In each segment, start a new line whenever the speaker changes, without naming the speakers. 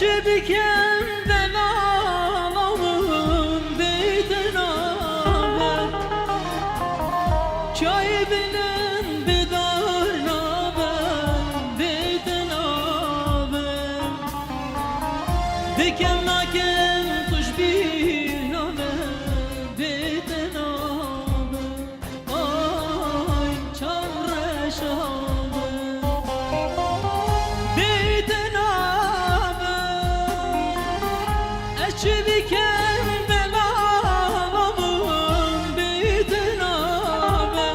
چه بکن دلالم بیدن آبه چای بینن بدار نابم بیدن آبه دکم نکن توش بیر نابم بیدن آبه آی چارش آبه بیدن آبه چه بکن دلالم بیدن آبه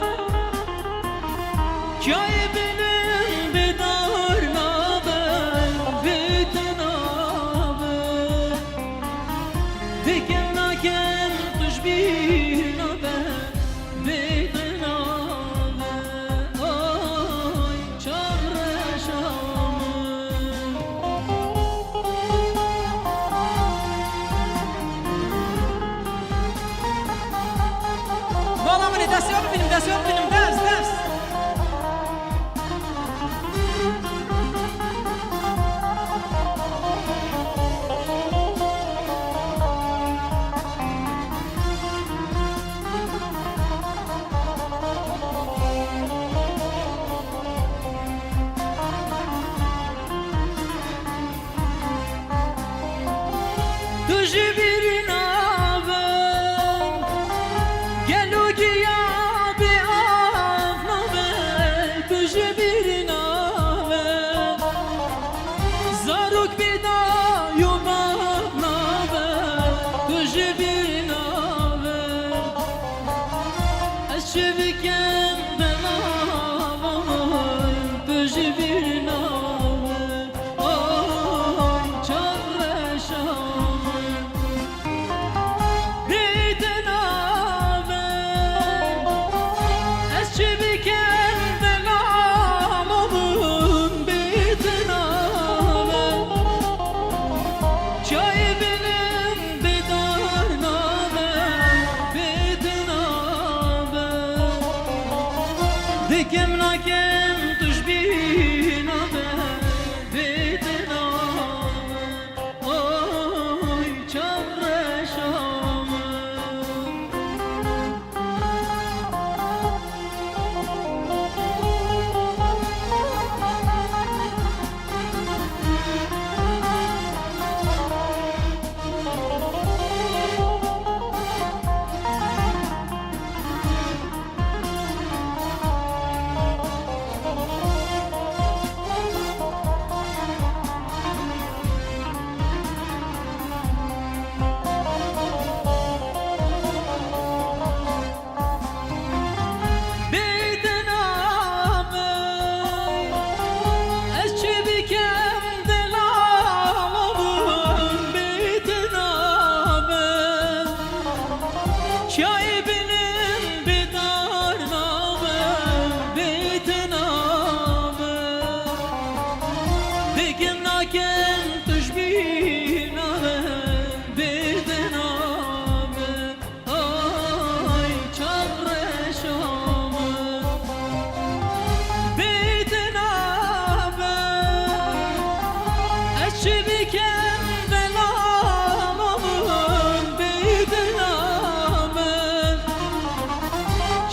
جای بینم بدار نابم بیدن آبه دکم نکن توش بیر نابم بیدن آبه آی چارش
والله ماني داس يوم فيلم داس
توش بیر نابم گلو گیا بی آف نابم توش بیر نابم زاروک بیدا یو باب نابم توش بیر نابم از چه بکن دلالم توش بیر نابم آی چارش بیدن آبم از چه بکن دلالم بیدن آبم جای بینم بدار نابم بیدن آبم دکم نکن توش بیر نابم بیدن آبم آی چارش بیدن آبم از چه بکن دلالم بیدن آبم چای بینم بدار نابم بیدن آبم دکم نکن توش بیر نابم بیدن آبم آی چارش بیدن آبم از چه بکن دلالم بیدن آبم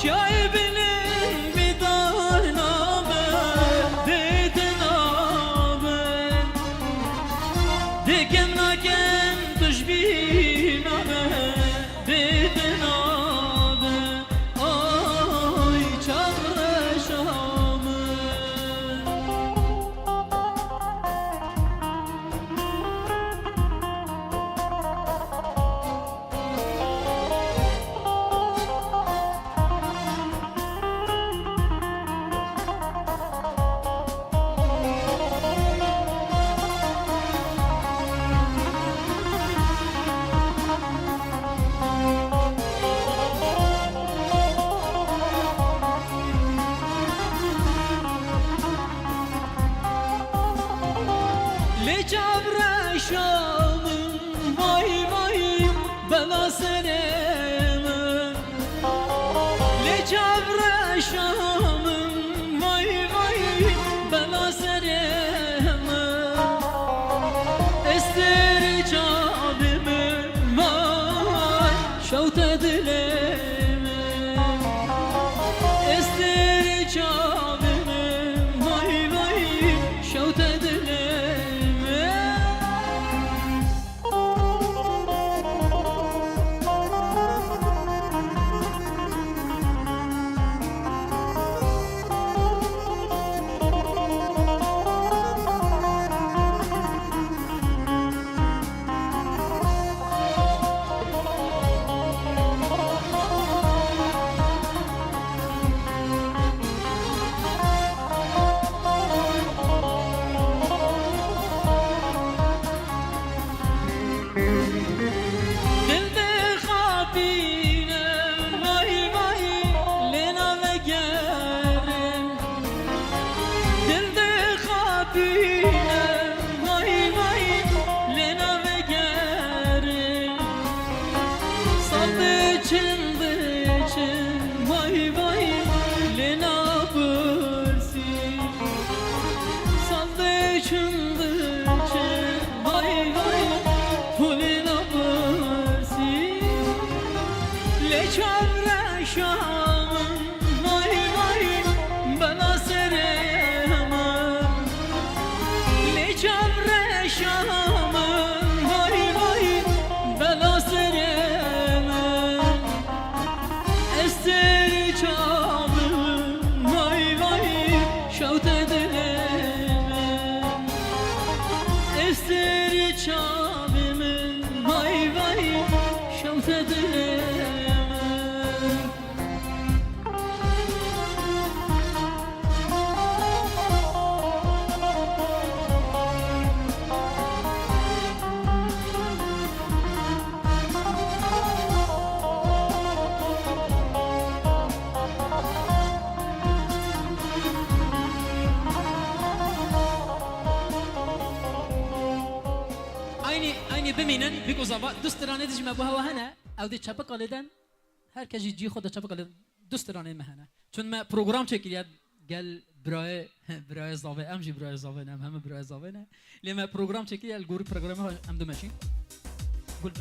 جای بینم بدار نابم بیدن آبم دکم نکن توش بیر نابم بیدن آبم آی چارش شوت دلم استر جابم وای وای شوت دلم
بمینن بگو زبا دوست رانه دیج ما بها هنه او دی چپا قلیدن هر کجی جی خود چپا قلید دوست رانه مهنه چون ما پروگرام چکیلیت گل برای زاوه ام جی برای زاوه نم همه برای زاوه نه لما پروگرام چکیلیت الگوری پروگرام هم دو ماشین گل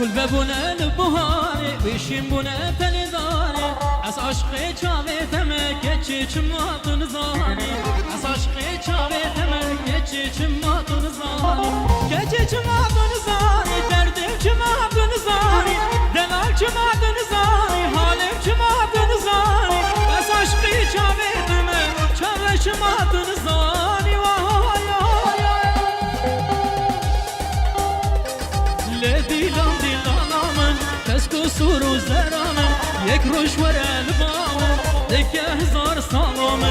گل ببونه لبهاره ویشیم بونه پلیداره از عشق چاوه تمه گچه چماتون زانی از عشق چاوه تمه گچه چماتون زانی گچه چماتون زانی دردم چماتون زانی دلال چماتون زانی حالم چماتون زانی از عشق چاوه تمه چاوه چماتون زانی لدیلم دیلانم کسکو سرو زرم یک روش ورل بام دکه هزار سالم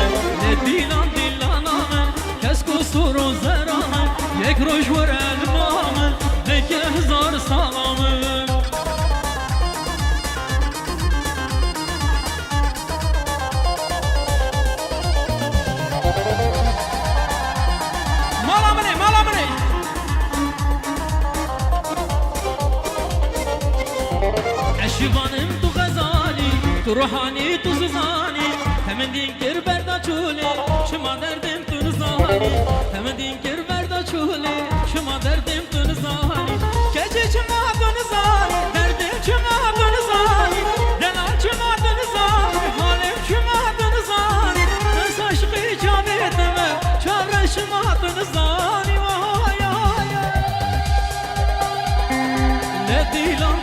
لدیلم دیلانم کسکو سرو زرم یک روش ورل بام دکه هزار سالم شیوانم تو غزالی تو روحانی تو زبانی همین دین کر بردا چولی شما دردم تو نزانی همین دین کر بردا چولی شما دردم تو نزانی کجی شما تو نزانی دردم شما تو نزانی دلال شما تو نزانی حالم شما تو نزانی از عشقی جاویدم چاره شما تو نزانی لدیلم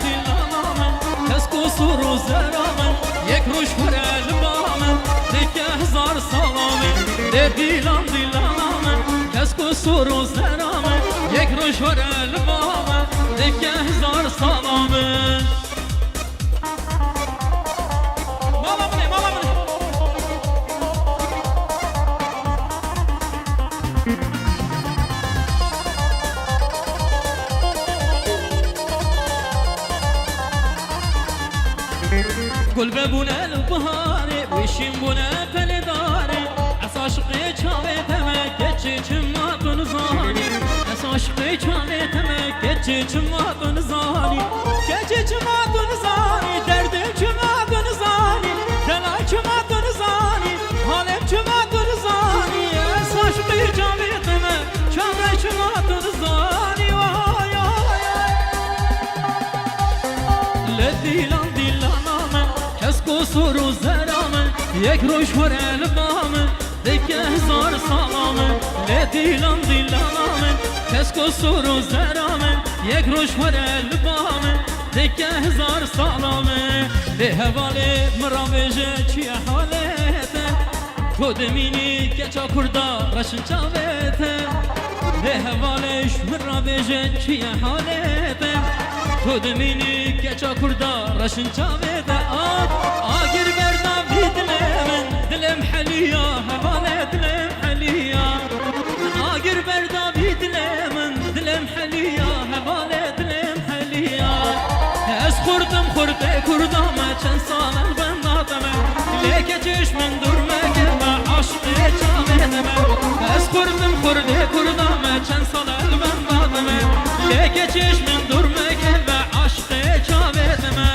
سرو زرامن یک روش ورل بامن دکه هزار سالامن دیلم دیلامن کسکو سرو زرامن یک روش ورل بامن دکه هزار سالامن گل ببونه البهاره ویشیم بونه پلیداره از عشق چاوه تمه گچه چماتون زانه çaveteme keçi çumadın zani keçi çumadın zani derdim çumadın zani delay çumadın zani halem çumadın zani saçlı çaveteme çavre çumadın zani vay vay le dilan dilaname kes kusuru zerame yek roş var elbame Deke zar salame le dilan dilaname kes kusuru zerame yek roş var elbame Deke zar salame be hevale mraveje çiye halete Kodemini keça kurda raşın çavete be hevale mraveje çiye halete Kodemini keça kurda raşın çavete agir berda bidlemen dilem haliya hevale dilem haliya agir berda bidlemen dilem haliya hevale dilem haliya es kurdum kurde kurdama çen salal ben ademe leke çeşmin durmeke ve aşkı çavedeme es kurdum kurde kurdama çen salal ben ademe leke çeşmin durmeke ve aşkı çavedeme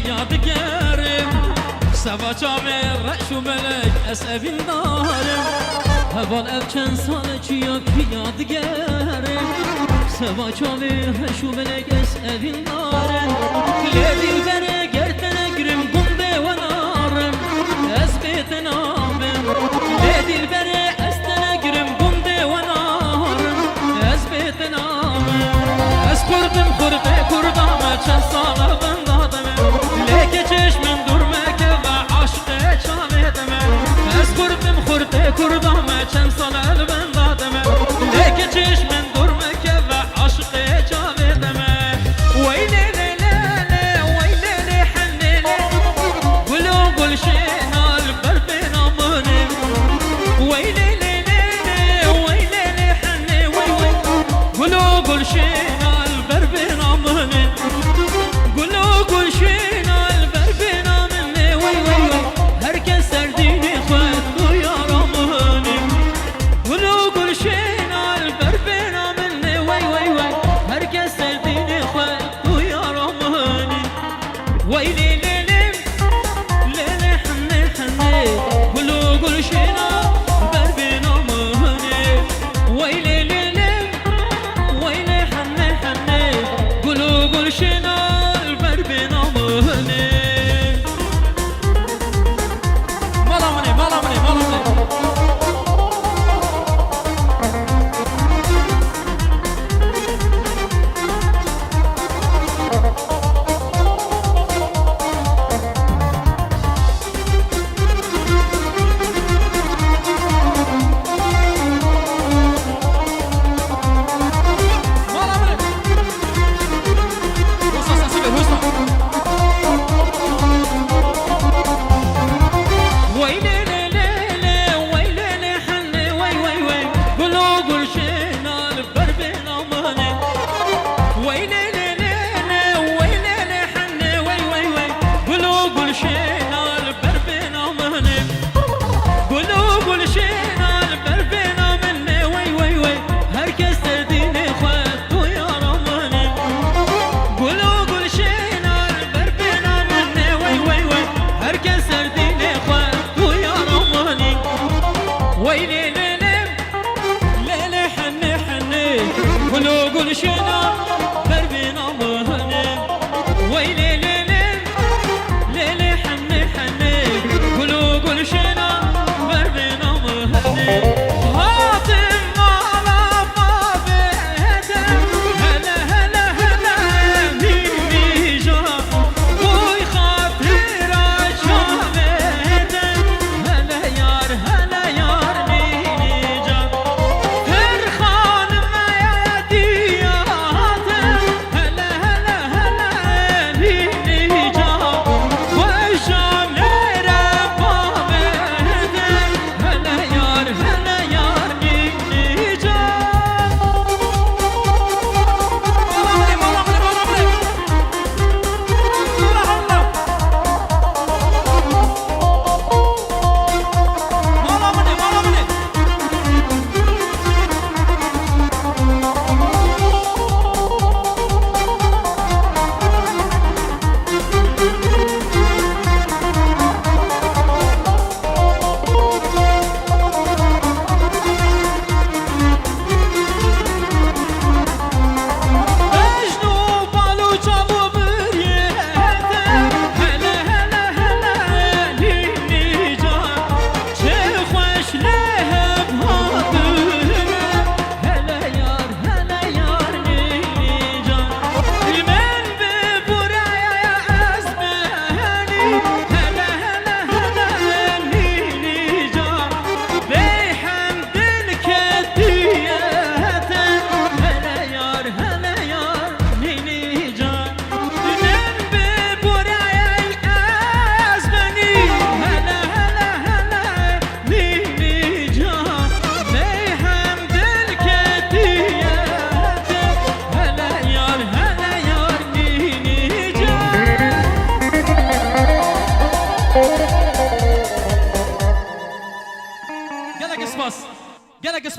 Yadigarım Savaçame reşu melek es evin darım Heval evçen salıcı yadigarım Savaçame reşu melek es evin darım Levil bere gertene girim gumbe vanarım Es beten abim Levil bere estene girim gumbe vanarım Es beten abim Es kurdum kurde kurdama çen salardım Leke çeşmin durmeke ve aşkı çavedeme Ez kurdum kurde kurdame çen salel ben dademe Leke çeşmin durmeke ve aşkı çavedeme Vay le le le le vay le le hannele Gulu gul şenal berbin amane Vay le le le le vay le le hanne vay vay Gulu gul şenal berbin amane Gulu gul şenal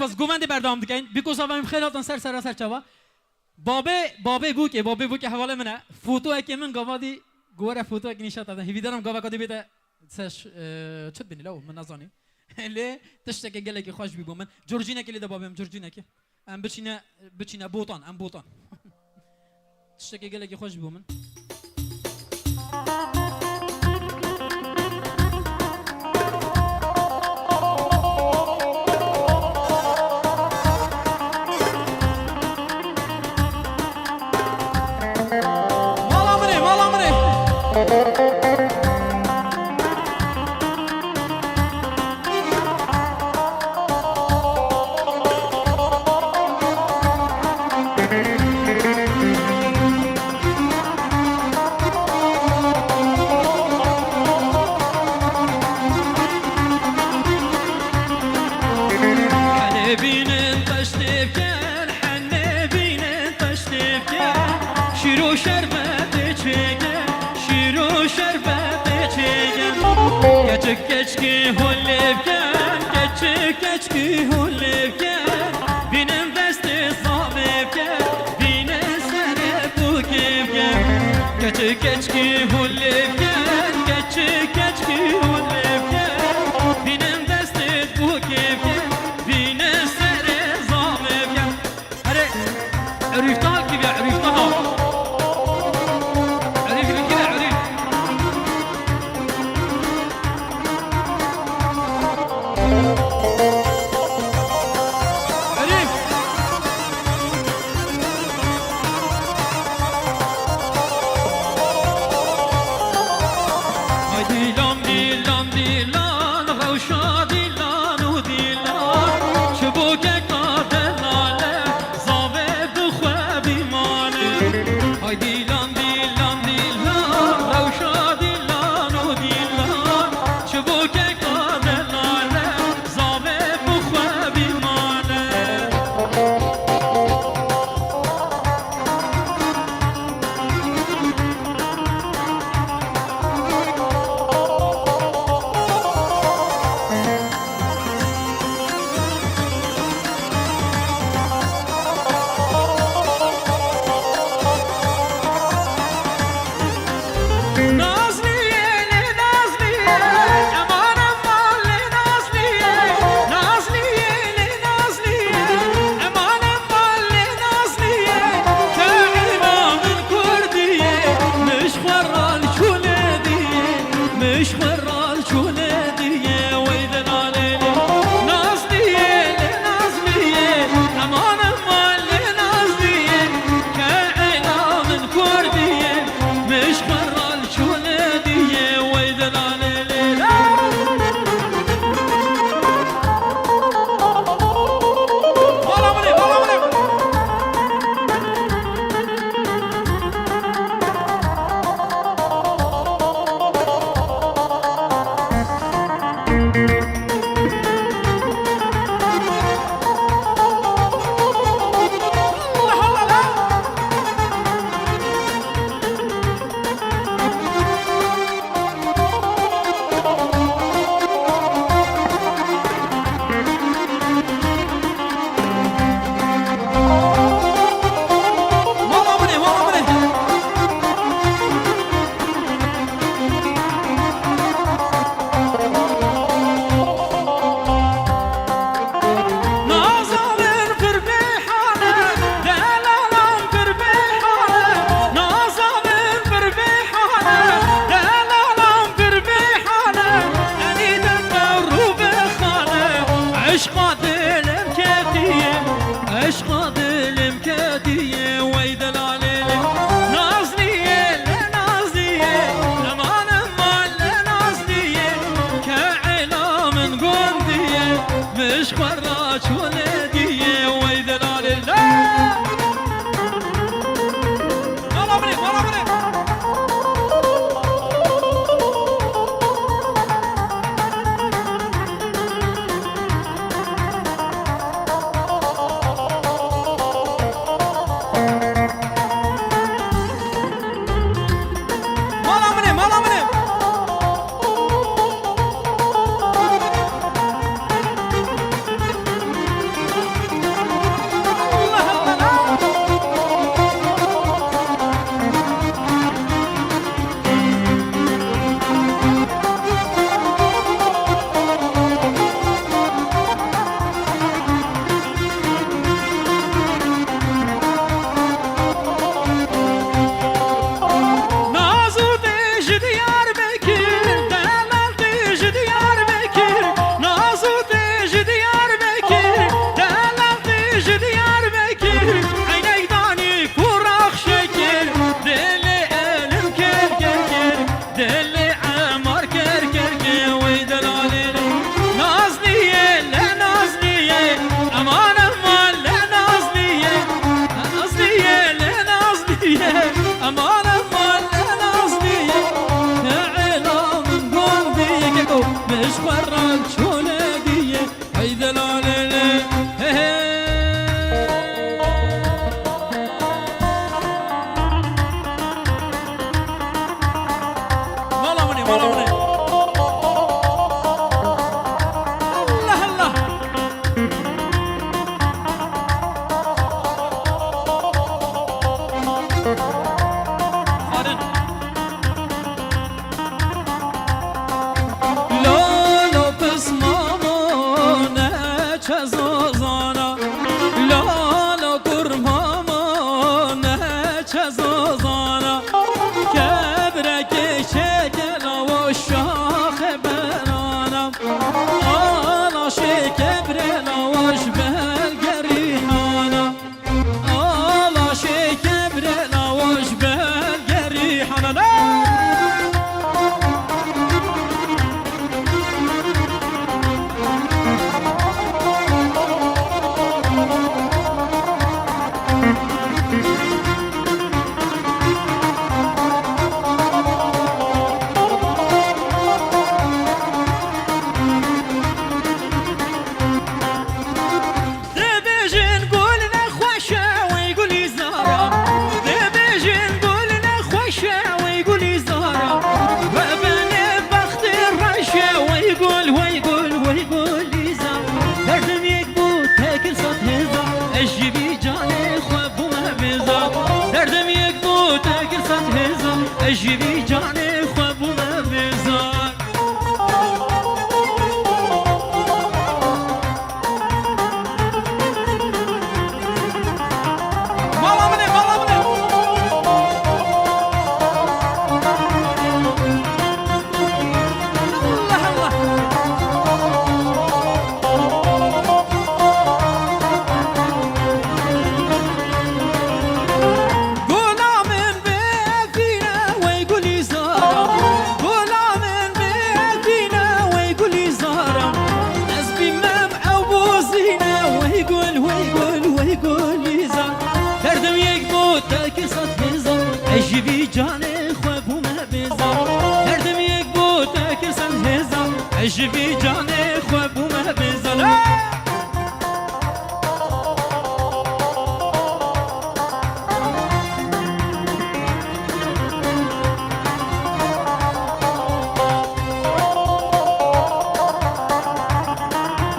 سپاس گومندی بردام دکین بیکوس آوام خیلی هاتن سر چوا بابه بو که حواله منه فوتو اکی من گوادی گوره فوتو اکی نشات دادن هیوی دارم گوا کدی بیده سش چت بینی لو من نزانی لی تشتکی گله که خوش بی بو من جورجینه که لیده بابیم جورجینه که ام بچینه بوتان تشتکی گله که خوش بی بو من
Keçki hulevken, keçki hulevken, binin desti zavevken, binin sere bu kevken. Keçki hulevken, keçki hulevken, binin desti bu kevken, binin sere zavevken. Hadi, ürüftal gibi, ürüftal. Çubuk ekla delale, zave bu xwe bimar. جاني خواب وما بزار دردم يكبو تاكل صد هزار أجيبي جاني خواب وما بزار أجيبي جاني خواب وما بزار دردم يك بو تاكل سن هزار أجيبي جاني خواب وما بزار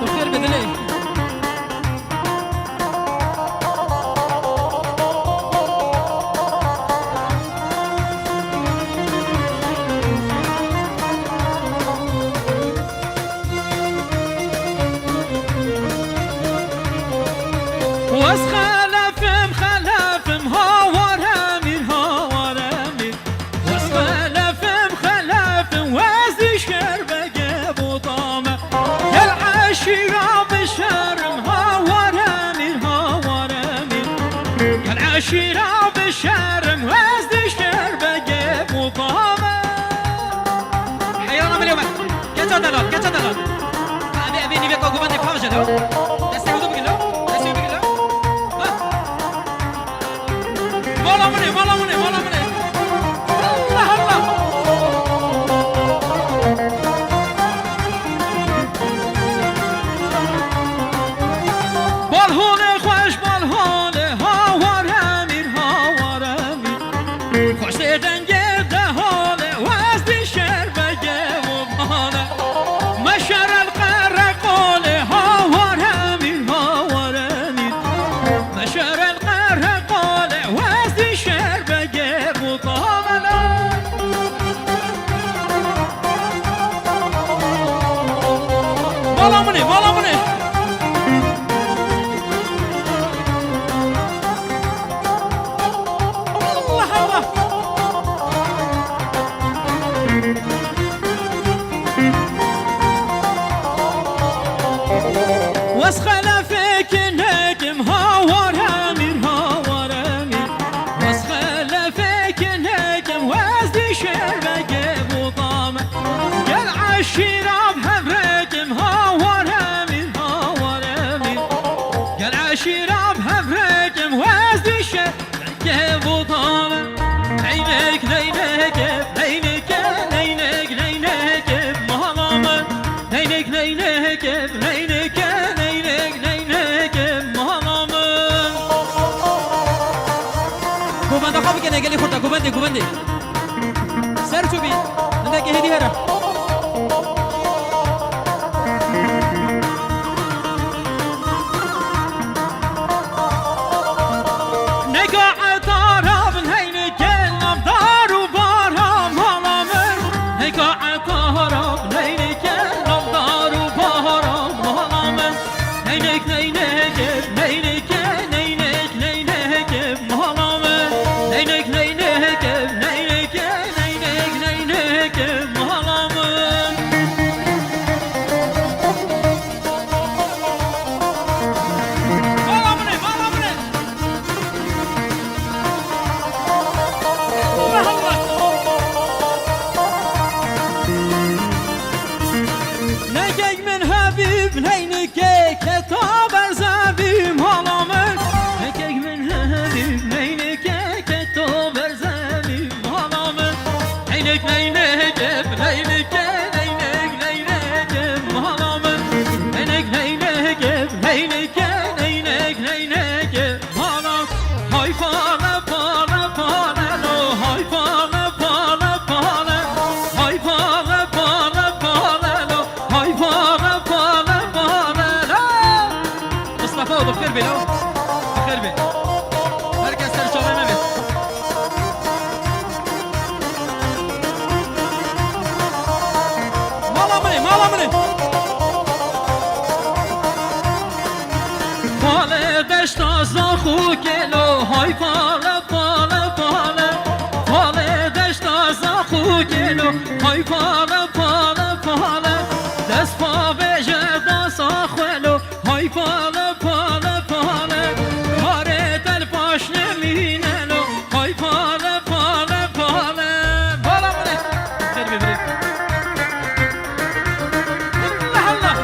بخير بدلي
عشيرة بالشرم وزد الشربة جيب وطامة
حيرانا مليومة كتا دلال أبي نبيك وقوبان نفهم جلو دستي وضو بقلو
مولا مني الله بالهوني خوش بالهوني خوش دنجه دهانه وزد الشربة جيب وطامة مشر القرى قوله هاور همين مشر القرى قوله وزد الشربة جيب وطامة مولا مني واسخلا فيك نجم هاور همين واسخلا فيك نجم وزد الشربة جيب وطامة قال عالشراب هم رجم هاور همين قال عالشراب هم رجم وزد الشربة جيب وطامة عينك مهلامة عينك
قوبان دخل بكنا قال لي خطة قوبان دي سر شو بي عندك هدي هرا
نقع طراب هينك الأبدار وبارهم هلامر نقع طراب هينك الأبدار وبارهم هلامر نينك مهلامر نينك مهلامر
مالا مني فاله دشتا زاخو کلو های فاله فاله فاله فاله دشتا زاخو کلو های فاله فاله فاله دست پا بجه داسا خلو های فاله فاله فاله کاره دل پاش نمینلو های فاله فاله فاله بالا منه خیر ببرید الله الله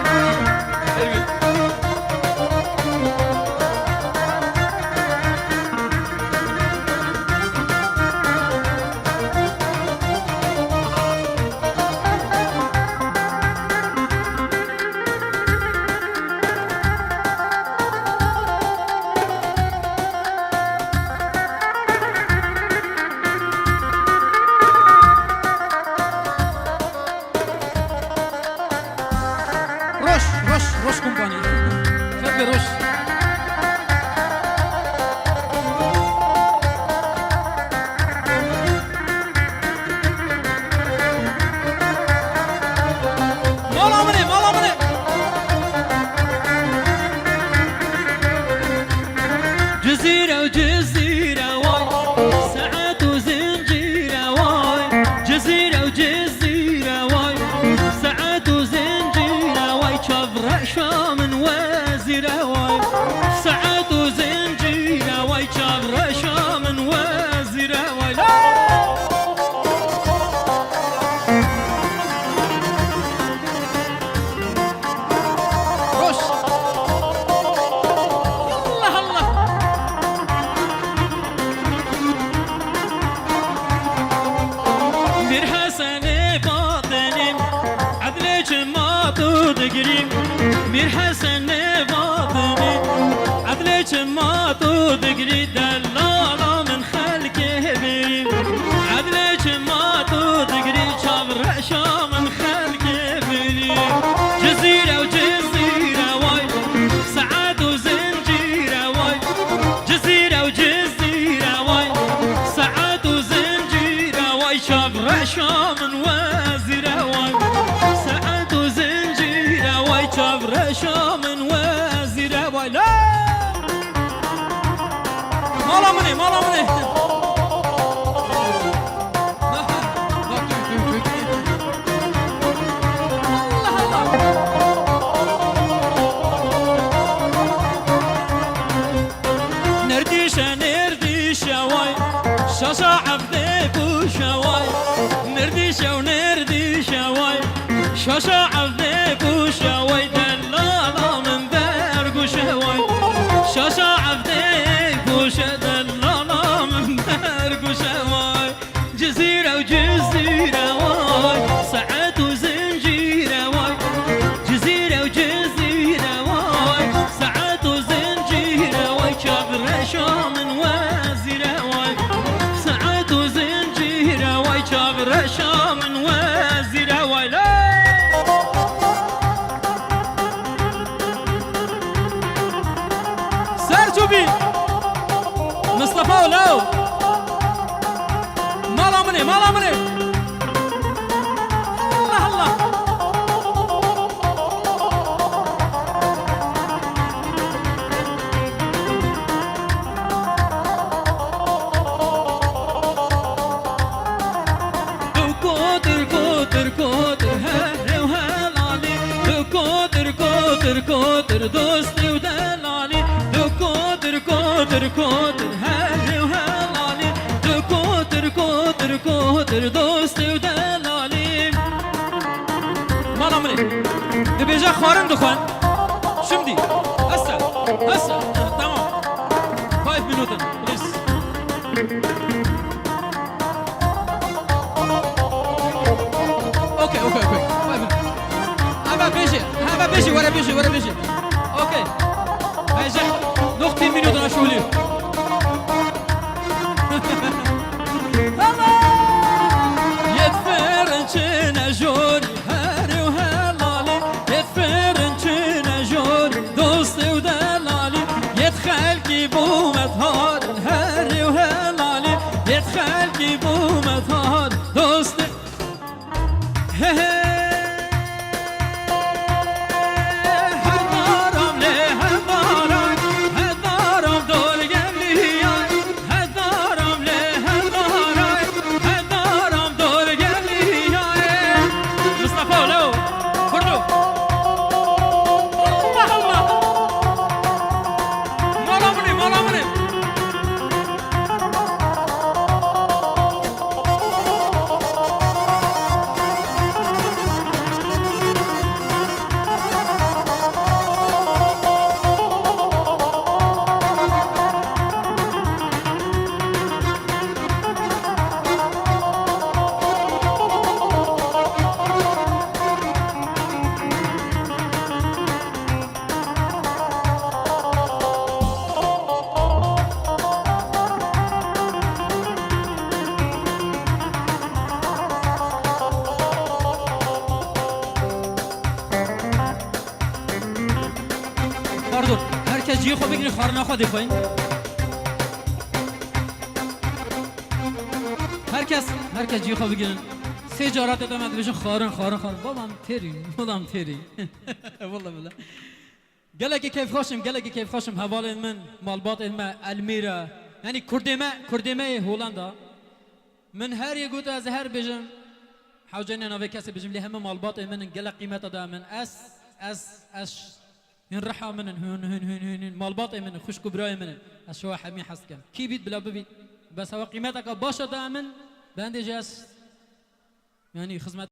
خیر ببرید روش كومباني خبي روش مالا مني مالا مني جزيرة وجزيرة واي ساعات وزنجيرة واي جزيرة وجزيرة واي ساعات وزنجيرة واي شبرق شامن وزيرة واي ساعات وزنجيرة واي شبرق شامن وزيرة واي روش الله الله مير حسن باطني عدلك ما تدقري مير حسن باطني عدلك ما تدقري دلالة من خلقه بي عدلك ما تدقري شبر شام من خلقه بي جزيرة وجزيرة واي سعاد وزنجيرة واي جزيرة وجزيرة واي سعاد وزنجيرة واي شبر شام وزيرة واي سعاد وزنجيرة واي شبر شام وزيرة واي لا مالا مني مالا مني نرديشة نرديشة واي شاشة عبدي بوشة واي نرديشة ونرديشة واي شاشة عبدي بوشة واي دلالة من برقوشة واي شاشة عبدي بوشة دلالة من برقوشة واي جزيرة وجزيرة واي ساعات وزنجيرة واي جزيرة وجزيرة واي ساعات وزنجيرة واي شبر شام وزيرة واي ساعات وزنجيرة واي شبر شام وزيرة واي لا سرجوبي مصطفى ولو مالا مني مالا مني الله الله كوتر كوتر كوتر هري وهلالي كوتر كوتر كوتر دوستي ودلالي كوتر كوتر كوتر هري وهلالي كوتر كوتر كوتر دوستي ودلالي مالا مني دبيجا خارن دخان شمدي هسه هسه تمام 5 minuten please اوكي اوكي اوكي هبا بيجي ورا بيجي اوكي هاجح نقطة منوت انا شغلي يتفرنشنا جوري هاري وهلالي يتفرنشنا جوري دوستي ودلالي يدخل كيبو مطهار هاري وهلالي يدخل كيبو مطهار دوستي کس جی خوب بگیری خارنا خود خوین هر کس جی خوب بگیرن سه جارات دادم بهشون خارن بابام تیری والله گله که کیف خوشم حوال من مالبات من المیرا یعنی کردمه هولندا من هر یگوت از هر بجم حوجنی نوی کسی بجم لی همه مالبات من گله قیمت دا من اس این رحا من هن مالبات من خوشکو برای من از شو حمی حس کن کی بید بلا ببید بس هوا قیمتك باشه دا من بندی جاس يعني خدمت